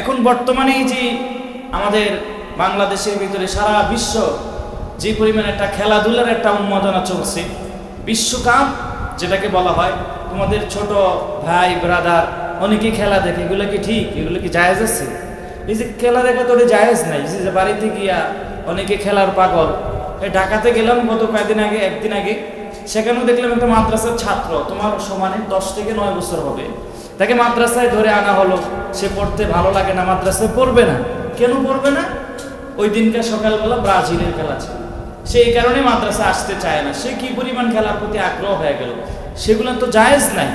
এখন বর্তমানে এই যে আমাদের বাংলাদেশের ভিতরে সারা বিশ্ব যে পরিমাণ একটা খেলাধুলার একটা উন্মাদনা চলছে, বিশ্বকাপ যেটাকে বলা হয়, তোমাদের ছোট ভাই ব্রাদার অনেকে খেলা দেখে, এগুলো কি ঠিক? এগুলো কি জায়েজ আছে? এই যে খেলা দেখা তো জায়েজ নাই। যে বাড়িতে গিয়া অনেকে খেলার পাগল। এই ঢাকাতে গেলাম গত কয়েকদিন আগে, একদিন আগে, সেখানেও দেখলাম একটা মাদ্রাসার ছাত্র, তোমার সমানে 10 থেকে 9 বছর হবে, তাকে মাদ্রাসায় ধরে আনা হলো। সে পড়তে ভালো লাগে না, মাদ্রাসায় পড়বে না। কেন পড়বে না? ওই দিনকার সকালবেলা ব্রাজিলের খেলা ছিল, সেই কারণে মাদ্রাসা আসতে চায় না। সে কি পরিমাণ খেলার প্রতি আগ্রহ হয়ে গেল। সেগুলো তো জায়েজ নাই।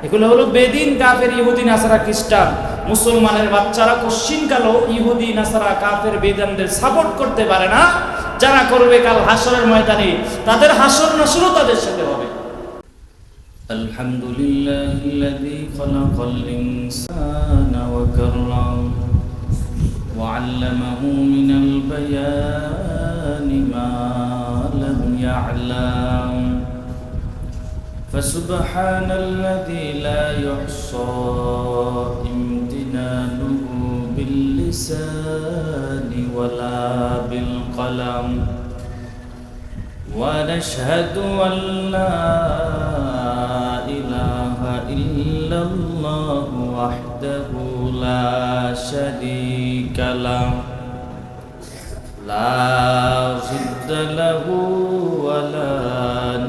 এগুলো হলো বেদিন, কাফের, ইহুদি, নাসারা, খ্রিস্টান। মুসলমানের বাচ্চারা কোশ্চিনকালও ইহুদি, নাসারা, কাফের, বেদানদের সাপোর্ট করতে পারে না। যারা করবে কাল হাসরের ময়দানে, তাদের হাসর নাসরও তাদের সাথে হবে। আলহামদুলিল্লাহিল্লাযী খালাকাল ইনসানা ওয়া কাররাম ওয়া আল্লামাহু মিনাল বায়ানি মা লাম ইয়া'লাম ফাসুবহানাল্লাযী লা ইহসা ইমতিনানুহু বিল লিসানি ওয়ালা বিল কলাম ওয়া নাশহাদু আল্লা ইল্লাল্লাহু ওয়াহদাহু লা শারীকা লাহু লা জিদ্দা লাহু ওয়া লা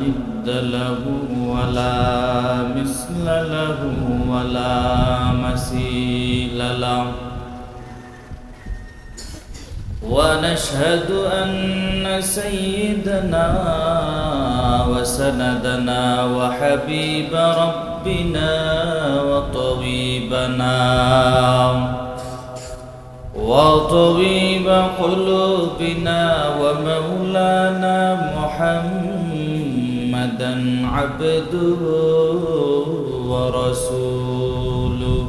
নিদ্দা লাহু ওয়া লা মিসলা লাহু ওয়া লা মাসীলা লাহু ونشهد أن سيدنا وسندنا وحبيب ربنا وطبيب قلوبنا ومولانا محمدا عبده ورسوله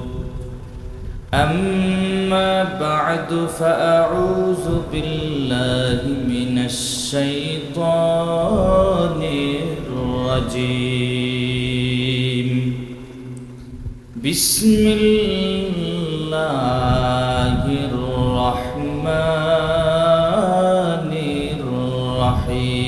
أما بعد فأعوذ بالله من الشيطان الرجيم بسم الله الرحمن الرحيم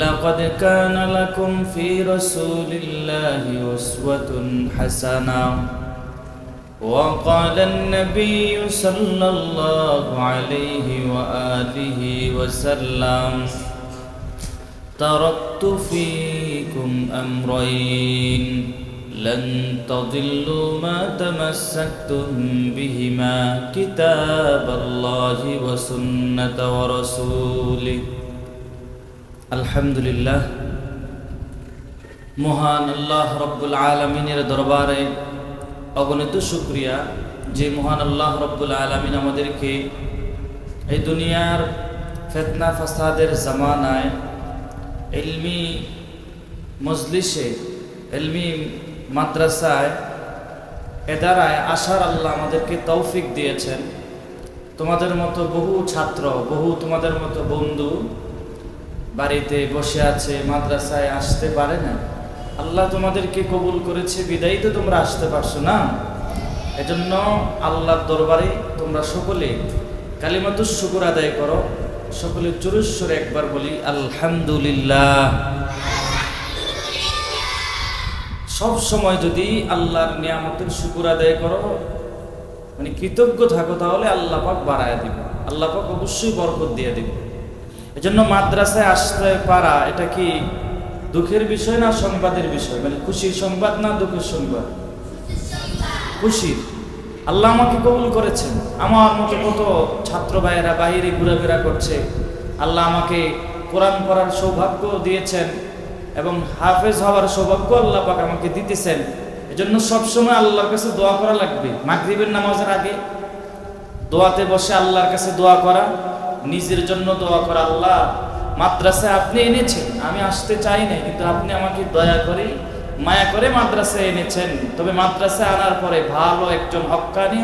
لقد كان لكم في رسول الله أسوة حسنة وقال النبي صلى الله عليه وآله وسلم تركت فيكم أمرين لن تضلوا ما تمسكتم بهما كتاب الله وسنة ورسوله আলহামদুলিল্লাহ। মহান আল্লাহ রব্বুল আলামিনের দরবারে অগণিত শুকরিয়া যে মহান আল্লাহ রব্বুল আলামিন আমাদেরকে এই দুনিয়ার ফিতনা ফাসাদের জামানায় ইলমি মজলিসে, ইলমি মাদ্রাসায়, এদারায় আসার আল্লাহ আমাদেরকে তৌফিক দিয়েছেন। তোমাদের মতো বহু ছাত্র, বহু তোমাদের মতো বন্ধু বাড়িতে বসে আছে, মাদ্রাসায় আসতে পারে না। আল্লাহ তোমাদেরকে কবুল করেছে, বিদায়ী তো তোমরা আসতে পারছো না। এজন্য আল্লাহর দরবারে তোমরা সকলে কালিমাতুশ শুকর আদায় করো। সকলে জোরস্বরে একবার বলি আলহামদুলিল্লাহ। সব সময় যদি আল্লাহর নিয়ামতের শুকর আদায় করো, মানে কৃতজ্ঞ থাকো, তাহলে আল্লাহ পাক বাড়ায় দিবে, আল্লাহ পাক অবশ্যই বরকত দিয়ে দিবে। এজন্য মাদ্রাসায় আসতে পারা এটা কি দুঃখের বিষয় না সংবাদের বিষয়? মানে খুশির সংবাদ না দুঃখের সংবাদ? খুশির। আল্লাহ আমাকে কবুল করেছেন। আমার মতো কত ছাত্র ভাইয়েরা বাইরে ঘোরাফেরা করছে। আল্লাহ আমাকে কোরআন পড়ার সৌভাগ্য দিয়েছেন এবং হাফেজ হওয়ার সৌভাগ্য আল্লাহ পাক আমাকে দিতেছেন। এজন্য সবসময় আল্লাহর কাছে দোয়া করা লাগবে। মাগরিবের নামাজের আগে দোয়াতে বসে আল্লাহর কাছে দোয়া করা, নিজের জন্য দোয়া করা। আল্লাহ, মাদ্রাসায় আপনি এনেছেন, আমি আসতে চাই না, কিন্তু আপনি আমাকে দয়া করে, মায়া করে মাদ্রাসায় এনেছেন। তবে মাদ্রাসায় আনার পরে ভালো একজন হক্কানি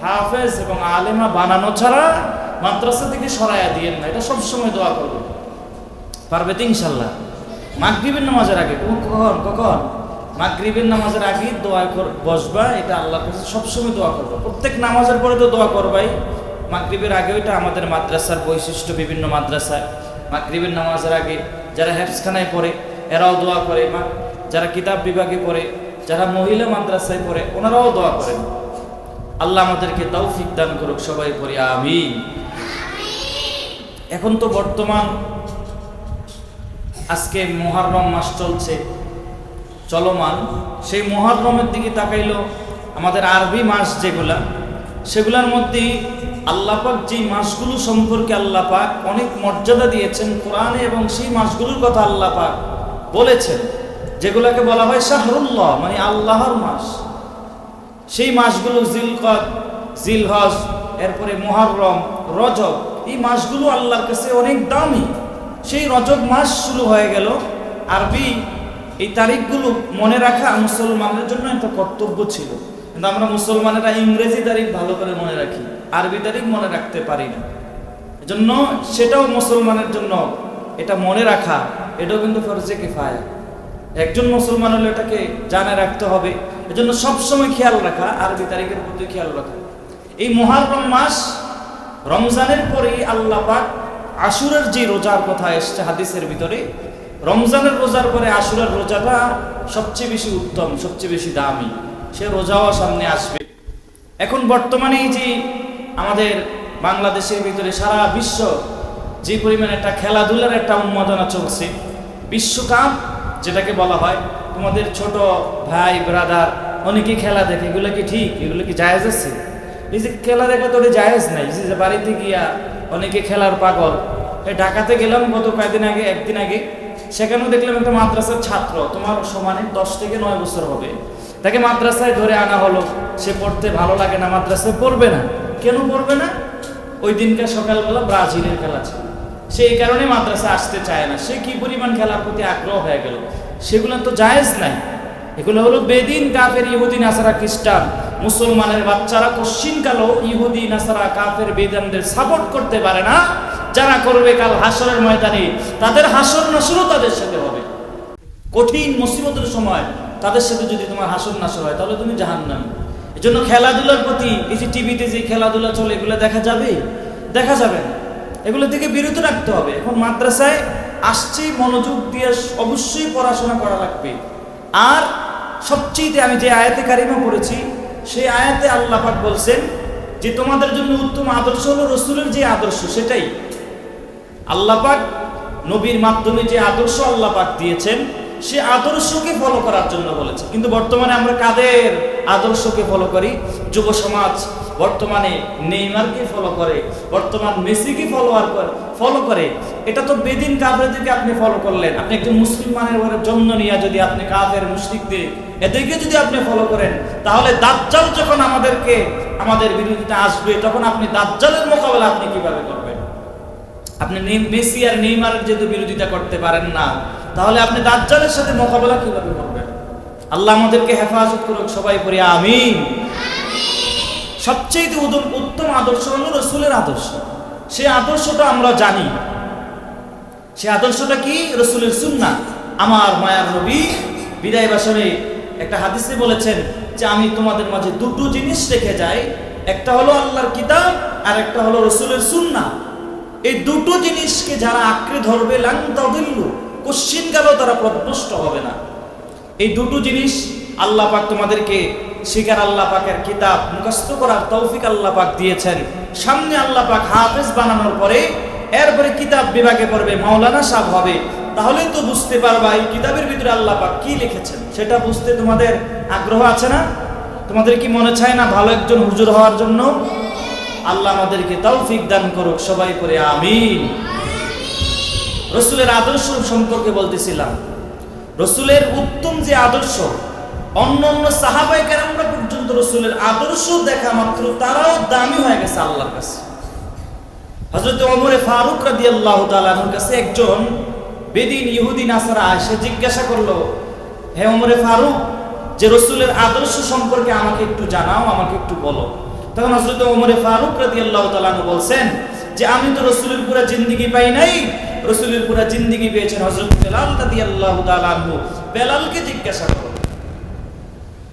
হাফেজ এবং আলেমা বানানো ছাড়া মাদ্রাসা থেকে সরাইয়া দিয়েন না। এটা সবসময় দোয়া করবেন। পারবে তো ইনশাল্লাহ? মাগরিবের নামাজের আগে। কখন? মাগরিবের নামাজের আগে দোয়া বসবা, এটা আল্লাহর কাছে সবসময় দোয়া করবা। প্রত্যেক নামাজের পরে তো দোয়া করবাই, মাগরিবের আগে। এটা আমাদের মাদ্রাসার বৈশিষ্ট্য। বিভিন্ন মাদ্রাসায় মাগরিবের নামাজের আগে যারা হেফজখানায় পড়ে এরাও দোয়া করে, যারা কিতাব বিভাগে পড়ে, যারা মহিলা মাদ্রাসায় পড়ে ওনারাও দোয়া করেন। আল্লাহ আমাদেরকে তৌফিক দান করুক, সবাই পড়ি আমিন। এখন তো বর্তমান আজকে মুহররম মাস চলছে, চলমান। সেই মুহররমের দিকে তাকাইলো আমাদের আরবি মাস যেগুলা, সেগুলোর মধ্যে আল্লাহ পাক যে মাসগুলো সম্পর্কে আল্লাহ পাক অনেক মর্যাদা দিয়েছেন কোরআনে, এবং সেই মাসগুলোর কথা আল্লাহ পাক বলেছেন, যেগুলোকে বলা হয় শাহরুল্লাহ, মানে আল্লাহর মাস। সেই মাসগুলো জিলকদ, জিলহজ, এরপরে মুহররম, রজব, এই মাসগুলো আল্লাহর কাছে অনেক দামি। সেই রজব মাস শুরু হয়ে গেল। আরবি এই তারিখগুলো মনে রাখা মুসলমানদের জন্য একটা কর্তব্য ছিল, কিন্তু আমরা মুসলমানেরা ইংরেজি তারিখ ভালো করে মনে রাখি, আরবি তারিখ মনে রাখতে পারি না। এজন্য সেটাও মুসলমানের জন্য এটা মনে রাখা, এটাও কিন্তু ফরজে কিফায়া। একজন মুসলমান হলে এটাকে জানে রাখতে হবে। এজন্য সবসময় খেয়াল রাখা, আরবি তারিখের প্রতি খেয়াল রাখা। এই মুহররম মাস রমজানের পরেই আল্লাহ পাক আশুরার যে রোজার কথা এসছে হাদিসের ভিতরে, রমজানের রোজার পরে আশুরার রোজাটা সবচেয়ে বেশি উত্তম, সবচেয়ে বেশি দামি। সে রোজাও সামনে আসবে। এখন বর্তমানে এই যে আমাদের বাংলাদেশের ভিতরে সারা বিশ্ব যে পরিমাণে একটা খেলাধুলার একটা উন্মাদনা চলছে, বিশ্বকাপ যেটাকে বলা হয়, তোমাদের ছোট ভাই ব্রাদার অনেকেই খেলা দেখে, এগুলো কি ঠিক? এগুলো কি জায়েজ আছে? এই যে খেলা দেখা তো জায়েজ নাই। যে বাড়িতে গিয়া অনেকে খেলার পাগল। ঢাকাতে গেলাম গত কয়েকদিন আগে, একদিন আগে, সেখানেও দেখলাম একটা মাদ্রাসার ছাত্র, তোমার সমানে 10 থেকে 9 বছর হবে, তাকে মাদ্রাসায় ধরে আনা হলো। সে পড়তে ভালো লাগে না, মাদ্রাসায় পড়বে না। কেন পড়বে না? ওই দিনকার সকালবেলা ব্রাজিলের খেলা ছিল, সে এই কারণে মাদ্রাসা আসতে চায় না। সে কি পরিমাণ খেলার প্রতি আগ্রহ হয়ে গেল। সেগুলো তো জায়েজ নাই। এগুলো হলো বেদিন, কাফের, ইহুদি, নাসারা, খ্রিস্টান। মুসলমানের বাচ্চারা কোশ্চিনকালও ইহুদি, নাসারা, কাফের, বেদানদের সাপোর্ট করতে পারে না। যারা করবে কাল হাসরের ময়দানে, তাদের হাসর নাসরও তাদের সাথে হবে। কঠিন মুসিবতের সময় তাদের সাথে যদি তোমার হাসর নাসর হয়, তাহলে তুমি জাহান্নামী। এই জন্য খেলাধুলার প্রতি, এই যে টিভিতে যে খেলাধুলা চলে, এগুলো দেখা যাবে? দেখা যাবে না। এগুলো থেকে বিরত রাখতে হবে। এখন মাদ্রাসায় আসছে, মনোযোগ দিয়ে অবশ্যই পড়াশোনা করা লাগবে। আর সবচেয়ে আমি যে আয়াতে কারিমা পড়েছি, সেই আয়াতে আল্লাহ পাক বলছেন যে তোমাদের জন্য উত্তম আদর্শ হলো রসুলের যে আদর্শ, সেটাই আল্লাহ পাক নবীর মাধ্যমে যে আদর্শ আল্লাহ পাক দিয়েছেন, সে আদর্শকে ফলো করার জন্য বলেছে। কিন্তু বর্তমানে আমরা কাদের আদর্শকে ফলো করি? যুব সমাজ বর্তমানে নেইমারকে ফলো করে, বর্তমান মেসিকে ফলো করে। এটা তো বেদিন কাফেরদেরকে আপনি ফলো করলেন। আপনি একজন মুসলমানের ঘরে জন্ম নিয়ে যদি আপনি কাফের মুশরিকদের এদেরকে যদি আপনি ফলো করেন, তাহলে দাজ্জাল যখন আমাদের বিরোধিতা আসবে, তখন আপনি দাজ্জালের মোকাবেলা আপনি কিভাবে করবেন? আপনি মেসি আর নেইমারের যেহেতু বিরোধিতা করতে পারেন না, তাহলে আপনি দাজ্জালের সাথে মোকাবেলা কিভাবে করবেন? আল্লাহ আমাদেরকে হেফাজত করুক, সবাই পড়ি আমিন। সবচেয়ে উত্তম আদর্শ হলো রসুলের আদর্শ। সেই আদর্শটা আমরা জানি। সেই আদর্শটা কি? রসুলের সুন্নাহ। আমার মায়ার নবী বিদায় ভাষণে একটা হাদিসে বলেছেন যে আমি তোমাদের মাঝে দুটো জিনিস রেখে যাই, একটা হলো আল্লাহর কিতাব, আর একটা হলো রসুলের সুন্নাহ। এই দুটো জিনিসকে যারা আঁকড়ে ধরবে, লান তাদিল্লু, কোশ্চিনকালেও তারা পথভ্রষ্ট হবে না। এই দুটো জিনিস আল্লাহ পাক তোমাদেরকে শিকার, আল্লাহ পাকের কিতাব মুখস্থ করার তৌফিক আল্লাহ পাক দিয়েছেন। সামনে আল্লাহ পাক হাফেজ বানানোর পরে এরপরে কিতাব বিভাগে পড়বে, মাওলানা সাহেব হবে। তাহলেই তো বুঝতে পারবা এই কিতাবের ভিতরে আল্লাহ পাক কি লিখেছেন। সেটা বুঝতে তোমাদের আগ্রহ আছে না? তোমাদের কি মনে চায় না ভালো একজন হুজুর হওয়ার জন্য? আল্লাহ আমাদেরকে তৌফিক দান করুক, সবাই করে আমিন। রসুলের আদর্শ সম্পর্কে বলতেছিলাম। রসুলের উত্তম যে আদর্শ, অন্যান্য সাহাবায়ে কেরামরা পর্যন্ত রসুলের আদর্শ দেখা মাত্র তারাও দামি হয়ে গেছে আল্লাহর কাছে। হযরত ওমর ফারুক রাদিয়াল্লাহু তাআলা আনহুর কাছে একজন বেদিন ইহুদি নাসারা এসে জিজ্ঞাসা করলো, হে ওমর ফারুক, যে রসুলের আদর্শ সম্পর্কে আমাকে একটু জানাও, আমাকে একটু বলো। তখন হযরত ওমর ফারুক রাদিয়াল্লাহু তাআলা আনহু বলছেন যে আমি তো রসুলের পুরো জিন্দেগি পাই নাই, রসুলের পুরো জিন্দেগি পেয়েছেন হযরত বেলাল রাদিয়াল্লাহু তাআলা আনহু। বেলালকে জিজ্ঞাসা করো।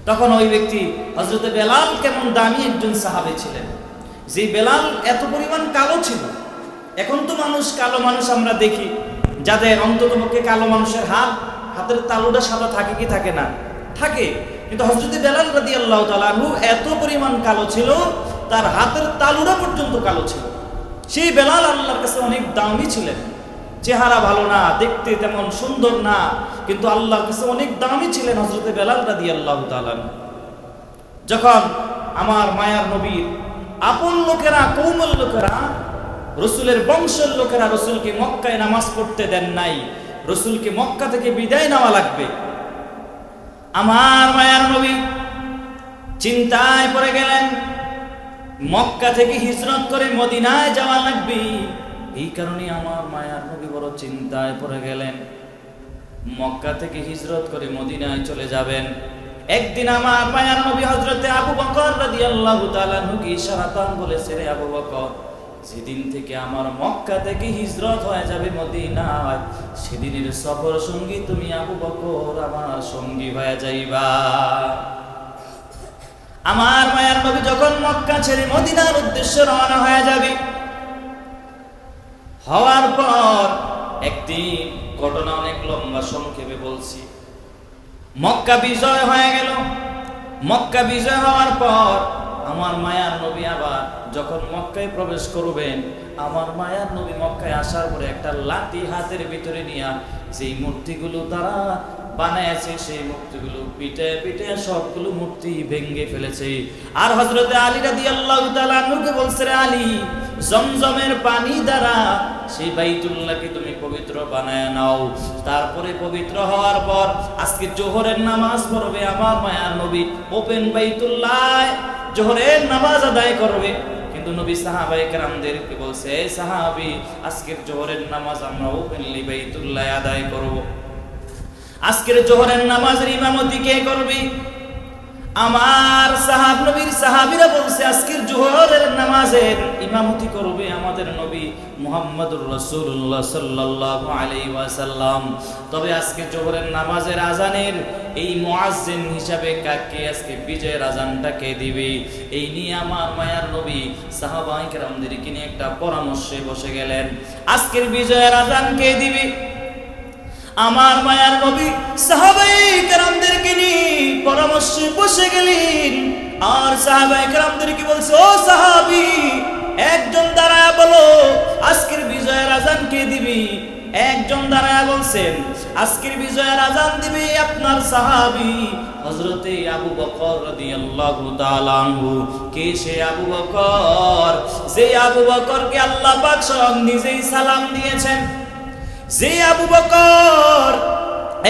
তখন ওই ব্যক্তি হযরতে বেলাল কেমন দামি একজন সাহাবী ছিলেন, যে বেলাল এত পরিমাণ কালো ছিল। এখন তো কালো মানুষ আমরা দেখি, যাদের অন্ততপক্ষে কালো মানুষের হাতের তালুটা সাদা থাকে কি থাকে না? থাকে। কিন্তু হযরতে বেলাল রাদিয়াল্লাহু তাআলা আনহু এত পরিমাণ কালো ছিল, তার হাতের তালুটা পর্যন্ত কালো ছিল। সেই বেলাল আল্লাহর কাছে অনেক দামি ছিলেন। চেহারা ভালো না, দেখতে তেমন সুন্দর না, কিন্তু আল্লাহর কাছে অনেক দামি ছিলেন হযরতে বেলাল রাদিয়াল্লাহু তাআলা। যখন আমার মায়ার নবীর আপন লোকেরা, কওমের লোকেরা, রসুলের বংশের লোকেরা রসুলকে মক্কায় নামাজ পড়তে দেন নাই, রসুলকে মক্কা থেকে বিদায় নেওয়া লাগবে, আমার মায়ার নবী চিন্তায় পড়ে গেলেন। মক্কা থেকে হিজরত করে মদিনায় যাওয়া লাগবে, এই কারণে আমার মায়ার নবী বড় চিন্তায় পড়ে গেলেন। মক্কা থেকে হিজরত করে মদিনায় চলে যাবেন। একদিন আমার মায়ার নবী হযরতে আবু বকর রাদিয়াল্লাহু তাআলা আনহুকে ইশারাতান বলেছে, রে আবু বকর, যেদিন থেকে আমার মক্কা থেকে হিজরত হয়ে যাবে মদিনায়, সেদিনের সফর সঙ্গী তুমি আবু বকর আমার সঙ্গী হয়ে যাইবা। আমার মায়ার নবী যখন মক্কা ছেড়ে মদিনার উদ্দেশ্যে রওনা হয়ে যাবে, হওয়ার পর একদিন ঘটনা অনেক লম্বা, সংক্ষেপে বলছি। মক্কা বিজয় হয়ে গেল। মক্কা বিজয় হওয়ার পর আমার মায়ার নবী আবার যখন মক্কায় প্রবেশ করবেন, আমার মায়ার নবী মক্কায় আসার পরে একটা লাঠি হাতের ভিতরে নিয়ে যেই মূর্তিগুলো তারা বানাইছে, সেই মূর্তিগুলো পিটে পিটে সবগুলো মূর্তি ভেঙে ফেলেছে। আর হযরতে আলী রাদিয়াল্লাহু তাআলা আনহুকে বলছে, রে আলী, জমজমের পানি দ্বারা সেই বাইতুল্লাহকে তুমি পবিত্র বানায় নাও। তারপরে পবিত্র হওয়ার পর আজকে জোহরের নামাজ পড়বে আমার মায়ার নবী ওপেন বাইতুল্লাহ জোহরের নামাজ আদায় করবে। কিন্তু নবী সাহাবায়ে কেরামদেরকে বলছে, এই সাহাবী, আজকের জোহরের নামাজ আমরা ওপেনলি বাইতুল্লাহ আদায় করব। আজকের জোহরের নামাজের ইমামতি কে করবে? আমার নবীর সাহাবীরা বলছে, আজকের জোহরের নামাজের ইমামতি করবে আমাদের নবী মুহাম্মদুর রাসূলুল্লাহ সাল্লাল্লাহু আলাইহি ওয়াসাল্লাম। তবে আজকে জোহরের নামাজের আজানের এই মুয়াজ্জিন হিসাবে কাকে আজকে বিজয়ের আজানটা কে দিবে? এই নিয়ে আমার মায়ার নবী সাহাবায়ে কেরামদেরকে নিয়ে একটা পরামর্শে বসে গেলেন। আজকের বিজয়ের আজান কে দিবে? আমার মায়ার নবী সাহাবায়ে কেরামদেরকে নিয়ে পরামর্শে বসে গেলেন। আর সাহাবায়ে কেরামদেরকে বলছে, ও সাহাবী, একজন দাঁড়ায়া বলো আজকের বিজয়ের আজান কে দিবি? একজন দাঁড়ায়া বলছেন, আজকের বিজয়ের আজান দিবে আপনার সাহাবী হযরতে আবু বকর রাদিয়াল্লাহু তাআলা আনহু। কে সে আবু বকর? যে আবু বকরকে আল্লাহ পাক স্বয়ং নিজেই সালাম দিয়েছেন। যে আবু বকর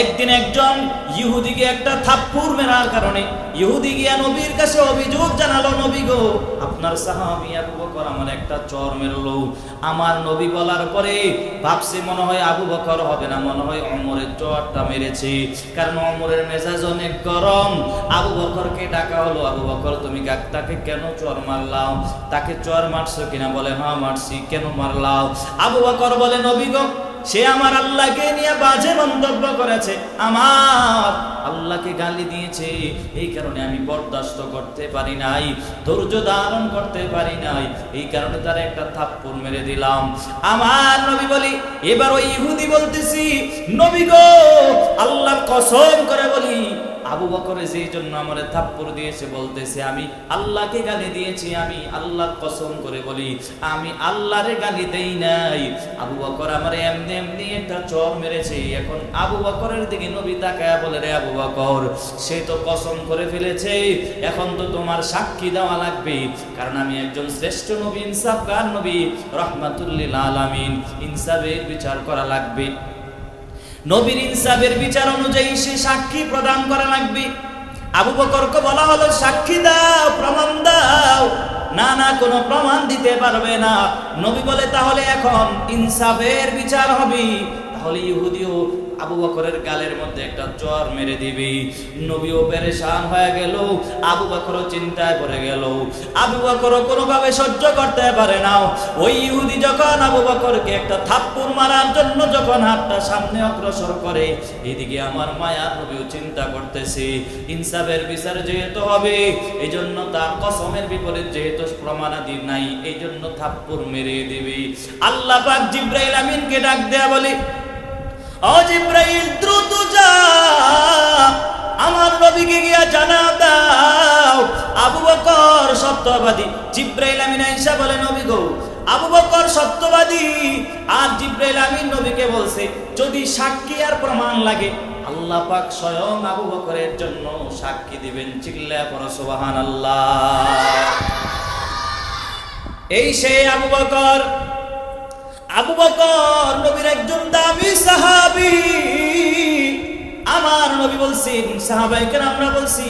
একদিন একজন ইহুদিকে একটা থাপ্পড় মেরার কারণে ইহুদি গিয়া নবীর কাছে অভিযোগ জানালো, নবী গো, আপনার সাহাবী আবু বকর আমার একটা চর মেরলো। আমার নবী বলার পরে ভাবছে মনে হয় আবু বকর হবে না, মনে হয় ওমরের চরটা মেরেছে, কারণ ওমরের মেজাজ অনেক গরম। আবু বকরকে ডাকা হলো, আবু বকর তুমি তাকে কেন চর মারলাও? তাকে চর মারছো কিনা? বলে হ্যাঁ মারছি। কেন মারলাও? আবু বকর বলে, নবী গো, সে আমার আল্লাহকে নিয়ে বাজে মন্তব্য করেছে, আমার আল্লাহকে গালি দিয়েছে, এই কারণে আমি বরদাস্ত করতে পারি নাই, ধৈর্য ধারণ করতে পারি নাই, এই কারণে তার একটা থাপ্পড় মেরে দিলাম। আমার নবী বলি, এবার ওই ইহুদি বলতেছি, নবী গো, আল্লাহর কসম করে বলি, আবু বকরে যেই জন্য আমারে থাপ্পড় দিয়েছে বলতেছে আমি আল্লাহকে গালি দিয়েছি, আমি আল্লাহর কসম করে বলি আমি আল্লাহরে গালি দেই নাই। আবু বকর আমারে এমনি এমনি একটা চর মেরেছে। এখন আবু বকরের দিকে নবী তাকায়া বলে, রে আবু বকর, সে তো কসম করে ফেলেছে, এখন তো তোমার সাক্ষী দেওয়া লাগবে, কারণ আমি একজন শ্রেষ্ঠ নবী, ইনসাফগার নবী, রাহমাতুল লিল আলামিন, ইনসাফের বিচার করা লাগবে। নবীর ইনসাফের বিচার অনুযায়ী সে সাক্ষী প্রদান করা লাগবে। আবু বকরকে বলা হলো, সাক্ষী দাও, প্রমাণ দাও। না না, কোনো প্রমাণ দিতে পারবে না। নবী বলে, তাহলে এখন ইনসাফের বিচার হবে। তাহলে ইহুদিও আবু বকরের গালের মধ্যে একটা চর মেরে দিবে। নবীও পেরেশান হয়ে গেল, আবু বকরও চিন্তায় পড়ে গেল। আবু বকরও কোনোভাবে সহ্য করতে পারে না। ওই ইহুদি যখন আবু বকরকে একটা থাপ্পড় মারার জন্য যখন হাতটা সামনে অগ্রসর করে, এদিকে আমার মায়ার নবীও চিন্তা করতেছে ইনসাফের বিচার যেহেতু হবে, এই জন্য তার কসমের বিপরীত যেহেতু প্রমাণাদি নাই, এই জন্য থাপ্পড় মেরে দিবে। আল্লাহ পাক জিবরাইল আমিনকে ডাক দেয়া বলে, ও জিবরাইল দ্রুত যা, আমার নবীকে গিয়া জানা দাও আবু বকর সত্যবাদী। জিবরাইল আমিন আয়েশা বলে, নবী গো, আবু বকর সত্যবাদী। আর জিবরাইল আমিন নবীকে বলছে, যদি সাক্ষী আর প্রমাণ লাগে আল্লাহ পাক স্বয়ং আবু বকরের জন্য সাক্ষী দিবেন। চিল্লায়া পড়ো সুবহানাল্লাহ। এই সেই আবু বকর। আবু বকর নবীর একজন দামি সাহাবী। আমার নবী বলছেন, সাহাবায়ে আমরা বলছি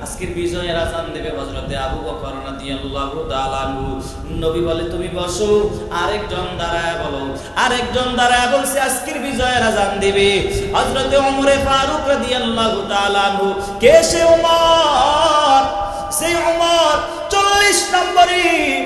আজকের বিজয়ের আযান দেবে হযরতে আবু বকর রাদিয়াল্লাহু তাআলা আনহু। নবী বলে তুমি বসো, আরেকজন দাঁড়ায় বলো, আরেকজন দাঁড়ায় বলছে আজকের বিজয়ের আযান দিবে হযরতে ওমর ফারুক রাদিয়াল্লাহু তাআলা আনহু। কে সে ওমর? সেই ওমর 40 নম্বরে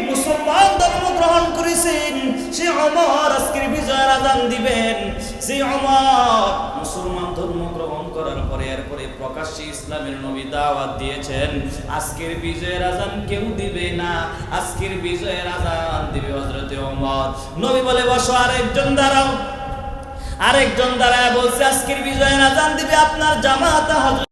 মুসলমান ধর্ম গ্রহণ করেছেন। সেই ওমর আজকের বিজয়ের আযান দিবেন। সেই ওমর মুসলমান ধর্ম গ্রহণ করার পরে এরপরে প্রকাশ্যে ইসলামের নবী দাওয়াত দিয়েছেন, আজকের বিজয়ের আযান কেউ দিবে না, আজকের বিজয়ের আযান দিবে হযরতে ওমর। নবী বলে বসো, আরেকজন দাঁড়াও। আরেকজন দাঁড়ায় বলছে আজকের বিজয়ের আযান দিবে আপনার জামাতা হযরত